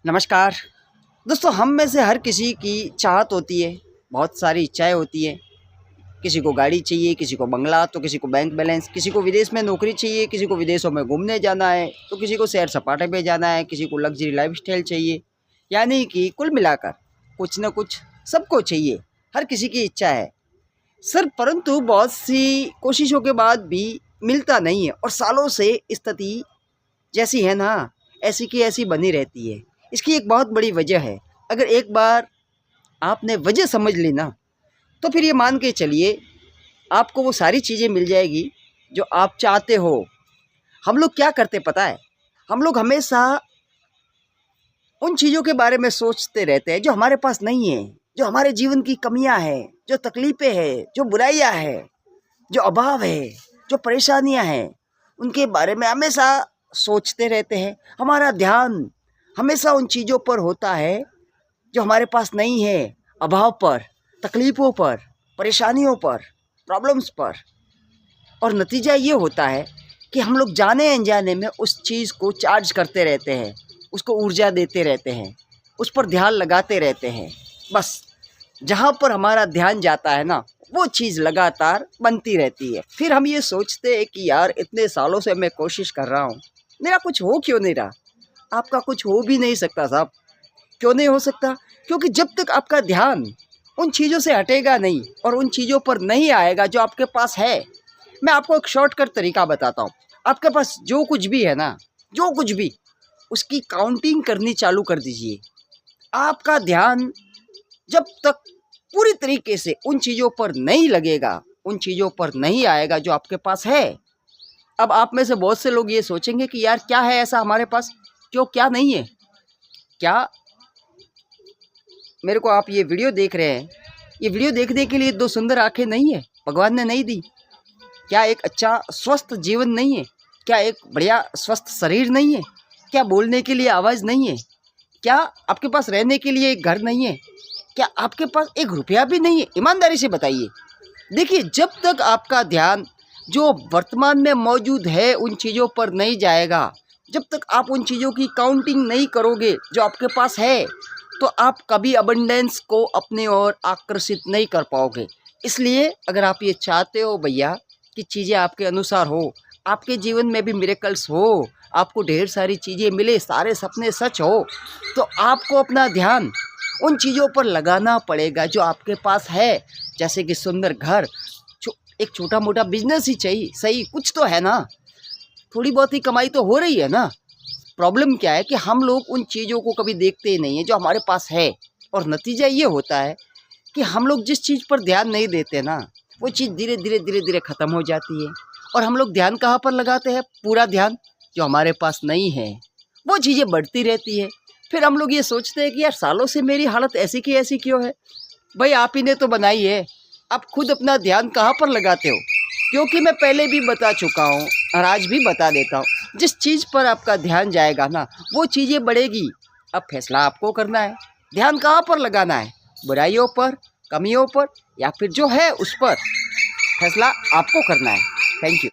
नमस्कार दोस्तों, हम में से हर किसी की चाहत होती है, बहुत सारी इच्छाएं होती हैं। किसी को गाड़ी चाहिए, किसी को बंगला, तो किसी को बैंक बैलेंस, किसी को विदेश में नौकरी चाहिए, किसी को विदेशों में घूमने जाना है, तो किसी को सैर सपाटे पे जाना है, किसी को लग्जरी लाइफस्टाइल चाहिए। यानी कि कुल मिलाकर कुछ न कुछ सबको चाहिए, हर किसी की इच्छा है सर। परंतु बहुत सी कोशिशों के बाद भी मिलता नहीं है और सालों से स्थिति जैसी है ना, ऐसी की ऐसी बनी रहती है। इसकी एक बहुत बड़ी वजह है। अगर एक बार आपने वजह समझ ली ना, तो फिर ये मान के चलिए आपको वो सारी चीज़ें मिल जाएगी जो आप चाहते हो। हम लोग क्या करते पता है? हम लोग हमेशा उन चीज़ों के बारे में सोचते रहते हैं जो हमारे पास नहीं है, जो हमारे जीवन की कमियां हैं, जो तकलीफ़ें हैं, जो बुराइयां हैं, जो अभाव है, जो परेशानियां हैं, उनके बारे में हमेशा सोचते रहते हैं। हमारा ध्यान हमेशा उन चीज़ों पर होता है जो हमारे पास नहीं है, अभाव पर, तकलीफ़ों पर, परेशानियों पर, प्रॉब्लम्स पर। और नतीजा ये होता है कि हम लोग जाने अनजाने में उस चीज़ को चार्ज करते रहते हैं, उसको ऊर्जा देते रहते हैं, उस पर ध्यान लगाते रहते हैं। बस जहाँ पर हमारा ध्यान जाता है ना, वो चीज़ लगातार बनती रहती है। फिर हम ये सोचते हैं कि यार इतने सालों से मैं कोशिश कर रहा हूँ, मेरा कुछ हो क्यों नहीं रहा? आपका कुछ हो भी नहीं सकता साहब। क्यों नहीं हो सकता? क्योंकि जब तक आपका ध्यान उन चीज़ों से हटेगा नहीं और उन चीज़ों पर नहीं आएगा जो आपके पास है। मैं आपको एक शॉर्टकट तरीका बताता हूँ। आपके पास जो कुछ भी है ना, जो कुछ भी, उसकी काउंटिंग करनी चालू कर दीजिए। आपका ध्यान जब तक पूरी तरीके से उन चीज़ों पर नहीं लगेगा, उन चीज़ों पर नहीं आएगा जो आपके पास है। अब आप में से बहुत से लोग ये सोचेंगे कि यार क्या है ऐसा हमारे पास, क्यों क्या नहीं है? क्या मेरे को आप ये वीडियो देख रहे हैं, ये वीडियो देखने के लिए दो सुंदर आंखें नहीं है, भगवान ने नहीं दी? क्या एक अच्छा स्वस्थ जीवन नहीं है? क्या एक बढ़िया स्वस्थ शरीर नहीं है? क्या बोलने के लिए आवाज़ नहीं है? क्या आपके पास रहने के लिए एक घर नहीं है? क्या आपके पास एक रुपया भी नहीं है? ईमानदारी से बताइए। देखिए, जब तक आपका ध्यान जो वर्तमान में मौजूद है उन चीज़ों पर नहीं जाएगा, जब तक आप उन चीज़ों की काउंटिंग नहीं करोगे जो आपके पास है, तो आप कभी अबंडेंस को अपनी ओर आकर्षित नहीं कर पाओगे। इसलिए अगर आप ये चाहते हो भैया कि चीज़ें आपके अनुसार हो, आपके जीवन में भी मिरेकल्स हो, आपको ढेर सारी चीज़ें मिले, सारे सपने सच हो, तो आपको अपना ध्यान उन चीज़ों पर लगाना पड़ेगा जो आपके पास है। जैसे कि सुंदर घर, एक छोटा मोटा बिजनेस ही चाहिए, सही कुछ तो है ना, थोड़ी बहुत ही कमाई तो हो रही है ना। प्रॉब्लम क्या है कि हम लोग उन चीज़ों को कभी देखते ही नहीं है जो हमारे पास है। और नतीजा ये होता है कि हम लोग जिस चीज़ पर ध्यान नहीं देते ना, वो चीज़ धीरे धीरे धीरे धीरे ख़त्म हो जाती है। और हम लोग ध्यान कहाँ पर लगाते हैं? पूरा ध्यान जो हमारे पास नहीं है, वो चीज़ें बढ़ती रहती है। फिर हम लोग ये सोचते हैं कि यार सालों से मेरी हालत ऐसी की ऐसी क्यों है? भाई आप ही ने तो बनाई है, आप खुद अपना ध्यान कहाँ पर लगाते हो? क्योंकि मैं पहले भी बता चुका हूँ और आज भी बता देता हूँ, जिस चीज़ पर आपका ध्यान जाएगा ना, वो चीज़ें बढ़ेगी। अब फैसला आपको करना है, ध्यान कहाँ पर लगाना है, बुराइयों पर, कमियों पर, या फिर जो है उस पर। फैसला आपको करना है। Thank you.